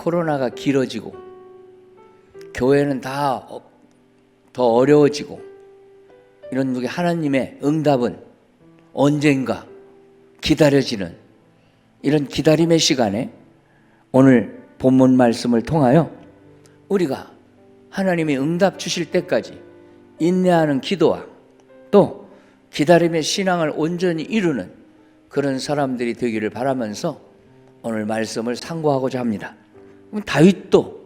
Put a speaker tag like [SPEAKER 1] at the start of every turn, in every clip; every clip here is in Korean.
[SPEAKER 1] 코로나가 길어지고 교회는 다 더 어려워지고 이런 게 하나님의 응답은 언젠가 기다려지는 이런 기다림의 시간에 오늘 본문 말씀을 통하여 우리가 하나님이 응답 주실 때까지 인내하는 기도와 또 기다림의 신앙을 온전히 이루는 그런 사람들이 되기를 바라면서 오늘 말씀을 상고하고자 합니다. 그럼 다윗도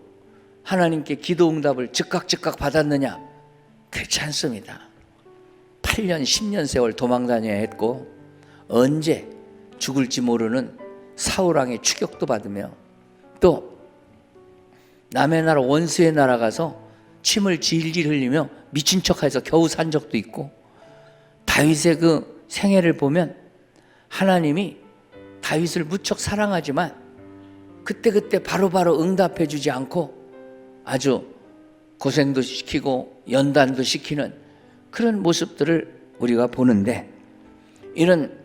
[SPEAKER 1] 하나님께 기도 응답을 즉각 받았느냐? 그렇지 않습니다. 8년 10년 세월 도망다녀야 했고 언제 죽을지 모르는 사울왕의 추격도 받으며 또 남의 나라 원수의 나라 가서 침을 질질 흘리며 미친 척해서 겨우 산 적도 있고 다윗의 그 생애를 보면 하나님이 다윗을 무척 사랑하지만 그때 바로바로 응답해 주지 않고 아주 고생도 시키고 연단도 시키는 그런 모습들을 우리가 보는데 이런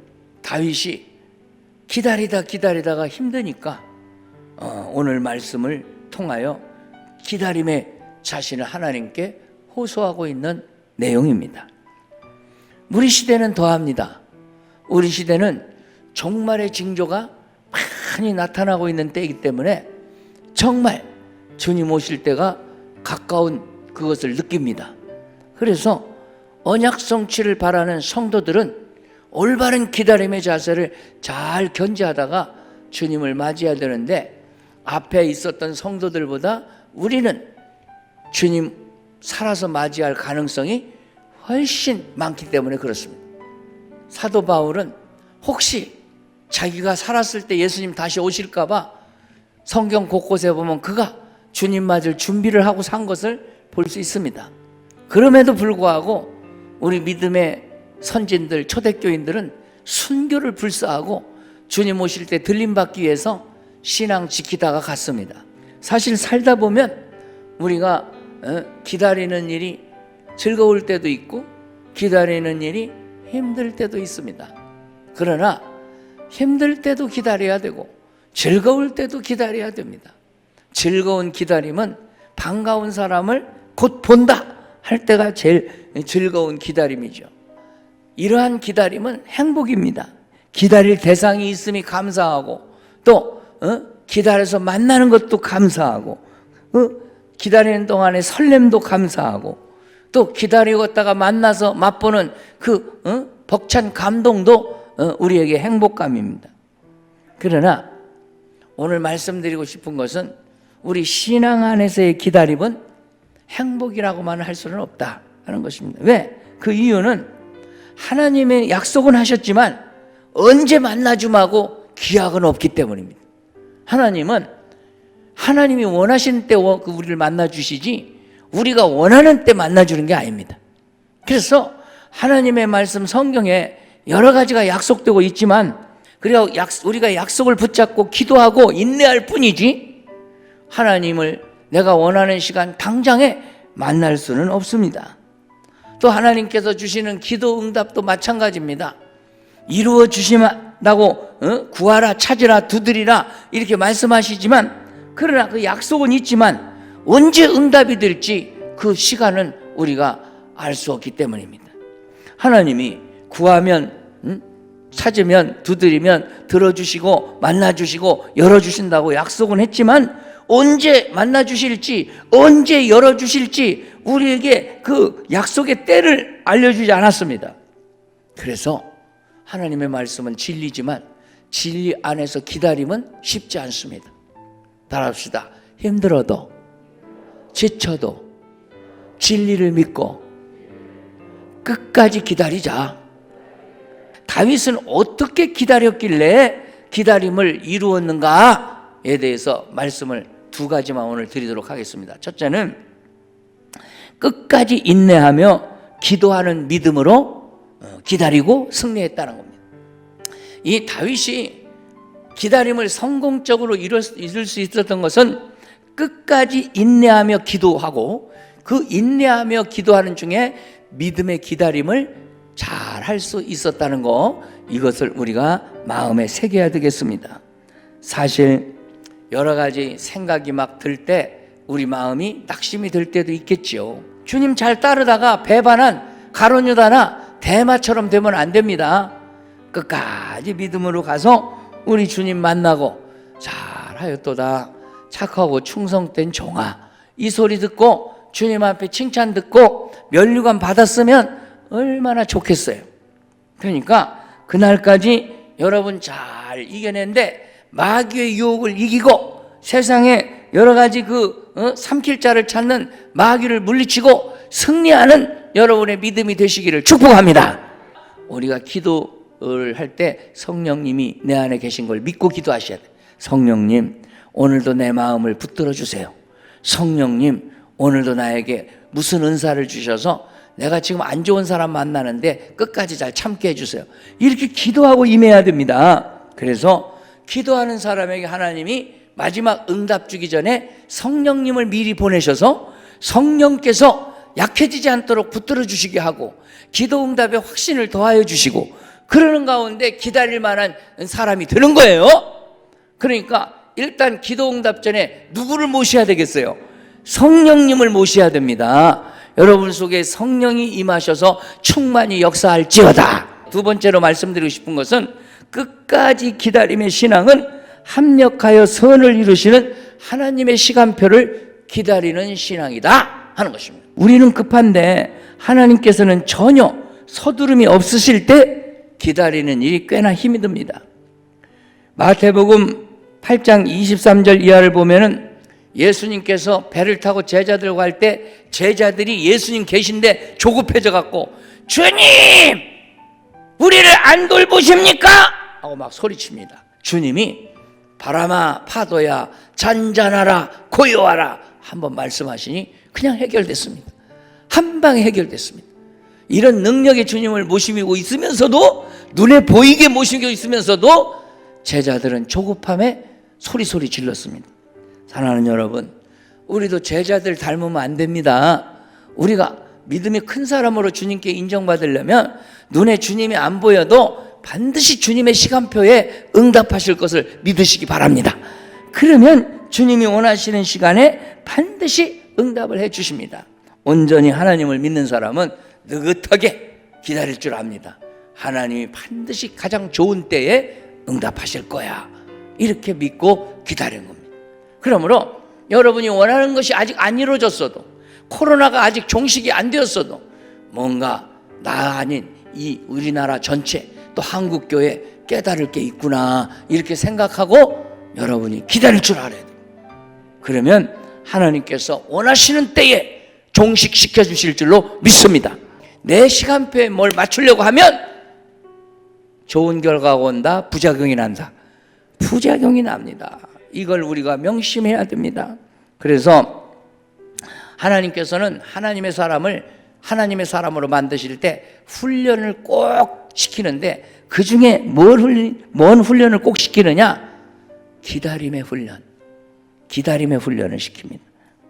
[SPEAKER 1] 다윗이 기다리다가 힘드니까 오늘 말씀을 통하여 기다림의 자신을 하나님께 호소하고 있는 내용입니다. 우리 시대는 더합니다. 우리 시대는 종말의 징조가 많이 나타나고 있는 때이기 때문에 정말 주님 오실 때가 가까운 그것을 느낍니다. 그래서 언약 성취를 바라는 성도들은 올바른 기다림의 자세를 잘 견지하다가 주님을 맞이해야 되는데 앞에 있었던 성도들보다 우리는 주님 살아서 맞이할 가능성이 훨씬 많기 때문에 그렇습니다. 사도 바울은 혹시 자기가 살았을 때 예수님 다시 오실까 봐 성경 곳곳에 보면 그가 주님 맞을 준비를 하고 산 것을 볼 수 있습니다. 그럼에도 불구하고 우리 믿음의 선진들, 초대교인들은 순교를 불사하고 주님 오실 때 들림받기 위해서 신앙 지키다가 갔습니다. 사실 살다 보면 우리가 기다리는 일이 즐거울 때도 있고 기다리는 일이 힘들 때도 있습니다. 그러나 힘들 때도 기다려야 되고 즐거울 때도 기다려야 됩니다. 즐거운 기다림은 반가운 사람을 곧 본다 할 때가 제일 즐거운 기다림이죠. 이러한 기다림은 행복입니다. 기다릴 대상이 있음이 감사하고 또 기다려서 만나는 것도 감사하고 기다리는 동안에 설렘도 감사하고 또 기다리고 있다가 만나서 맛보는 그 벅찬 감동도 우리에게 행복감입니다. 그러나 오늘 말씀드리고 싶은 것은 우리 신앙 안에서의 기다림은 행복이라고만 할 수는 없다 하는 것입니다. 왜? 그 이유는 하나님의 약속은 하셨지만 언제 만나줌하고 기약은 없기 때문입니다. 하나님은 하나님이 원하시는 때 우리를 만나주시지 우리가 원하는 때 만나주는 게 아닙니다. 그래서 하나님의 말씀 성경에 여러 가지가 약속되고 있지만 우리가 약속을 붙잡고 기도하고 인내할 뿐이지 하나님을 내가 원하는 시간 당장에 만날 수는 없습니다. 또 하나님께서 주시는 기도 응답도 마찬가지입니다. 이루어 주시라고 구하라 찾으라 두드리라 이렇게 말씀하시지만 그러나 그 약속은 있지만 언제 응답이 될지 그 시간은 우리가 알 수 없기 때문입니다. 하나님이 구하면 찾으면 두드리면 들어주시고 만나주시고 열어주신다고 약속은 했지만 언제 만나주실지 언제 열어주실지 우리에게 그 약속의 때를 알려주지 않았습니다. 그래서 하나님의 말씀은 진리지만 진리 안에서 기다림은 쉽지 않습니다. 따라합시다. 힘들어도 지쳐도 진리를 믿고 끝까지 기다리자. 다윗은 어떻게 기다렸길래 기다림을 이루었는가에 대해서 말씀을 두 가지만 오늘 드리도록 하겠습니다. 첫째는 끝까지 인내하며 기도하는 믿음으로 기다리고 승리했다는 겁니다. 이 다윗이 기다림을 성공적으로 이룰 수 있었던 것은 끝까지 인내하며 기도하고 그 인내하며 기도하는 중에 믿음의 기다림을 잘 할 수 있었다는 거, 이것을 우리가 마음에 새겨야 되겠습니다. 사실 여러 가지 생각이 막 들 때 우리 마음이 낙심이 들 때도 있겠지요. 주님 잘 따르다가 배반한 가룟 유다나 대마처럼 되면 안 됩니다. 끝까지 믿음으로 가서 우리 주님 만나고 잘하였도다 착하고 충성된 종아, 이 소리 듣고 주님 앞에 칭찬 듣고 면류관 받았으면 얼마나 좋겠어요. 그러니까 그날까지 여러분 잘 이겨낸데 마귀의 유혹을 이기고 세상에 여러 가지 삼킬 자를 찾는 마귀를 물리치고 승리하는 여러분의 믿음이 되시기를 축복합니다. 우리가 기도를 할 때 성령님이 내 안에 계신 걸 믿고 기도하셔야 돼요. 성령님, 오늘도 내 마음을 붙들어 주세요. 성령님, 오늘도 나에게 무슨 은사를 주셔서 내가 지금 안 좋은 사람 만나는데 끝까지 잘 참게 해주세요. 이렇게 기도하고 임해야 됩니다. 그래서 기도하는 사람에게 하나님이 마지막 응답 주기 전에 성령님을 미리 보내셔서 성령께서 약해지지 않도록 붙들어 주시게 하고 기도 응답의 확신을 더하여 주시고 그러는 가운데 기다릴 만한 사람이 되는 거예요. 그러니까 일단 기도 응답 전에 누구를 모셔야 되겠어요? 성령님을 모셔야 됩니다. 여러분 속에 성령이 임하셔서 충만히 역사할지어다. 두 번째로 말씀드리고 싶은 것은 끝까지 기다림의 신앙은 합력하여 선을 이루시는 하나님의 시간표를 기다리는 신앙이다 하는 것입니다. 우리는 급한데 하나님께서는 전혀 서두름이 없으실 때 기다리는 일이 꽤나 힘이 듭니다. 마태복음 8장 23절 이하를 보면은 예수님께서 배를 타고 제자들과 할 때 제자들이 예수님 계신데 조급해져 갖고 주님 우리를 안 돌보십니까? 하고 막 소리칩니다. 주님이 바람아 파도야 잔잔하라 고요하라 한번 말씀하시니 그냥 해결됐습니다. 한 방에 해결됐습니다. 이런 능력의 주님을 모시고 있으면서도 눈에 보이게 모시고 있으면서도 제자들은 조급함에 소리 질렀습니다. 사랑하는 여러분, 우리도 제자들 닮으면 안 됩니다. 우리가 믿음이 큰 사람으로 주님께 인정받으려면 눈에 주님이 안 보여도 반드시 주님의 시간표에 응답하실 것을 믿으시기 바랍니다. 그러면 주님이 원하시는 시간에 반드시 응답을 해 주십니다. 온전히 하나님을 믿는 사람은 느긋하게 기다릴 줄 압니다. 하나님이 반드시 가장 좋은 때에 응답하실 거야. 이렇게 믿고 기다리는 겁니다. 그러므로 여러분이 원하는 것이 아직 안 이루어졌어도 코로나가 아직 종식이 안 되었어도 뭔가 나 아닌 이 우리나라 전체 또 한국교회 깨달을 게 있구나 이렇게 생각하고 여러분이 기다릴 줄 알아야 돼요. 그러면 하나님께서 원하시는 때에 종식시켜 주실 줄로 믿습니다. 내 시간표에 뭘 맞추려고 하면 좋은 결과가 온다, 부작용이 난다. 부작용이 납니다. 이걸 우리가 명심해야 됩니다. 그래서 하나님께서는 하나님의 사람을 하나님의 사람으로 만드실 때 훈련을 꼭 시키는데 그 중에 뭔 훈련을 꼭 시키느냐? 기다림의 훈련. 기다림의 훈련을 시킵니다.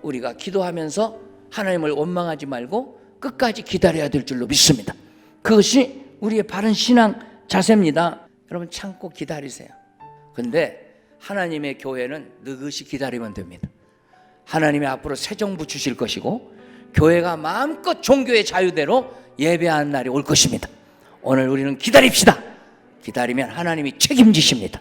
[SPEAKER 1] 우리가 기도하면서 하나님을 원망하지 말고 끝까지 기다려야 될 줄로 믿습니다. 그것이 우리의 바른 신앙 자세입니다. 여러분 참고 기다리세요. 근데 하나님의 교회는 느긋이 기다리면 됩니다. 하나님이 앞으로 새 정부 주실 것이고 교회가 마음껏 종교의 자유대로 예배하는 날이 올 것입니다. 오늘 우리는 기다립시다. 기다리면 하나님이 책임지십니다.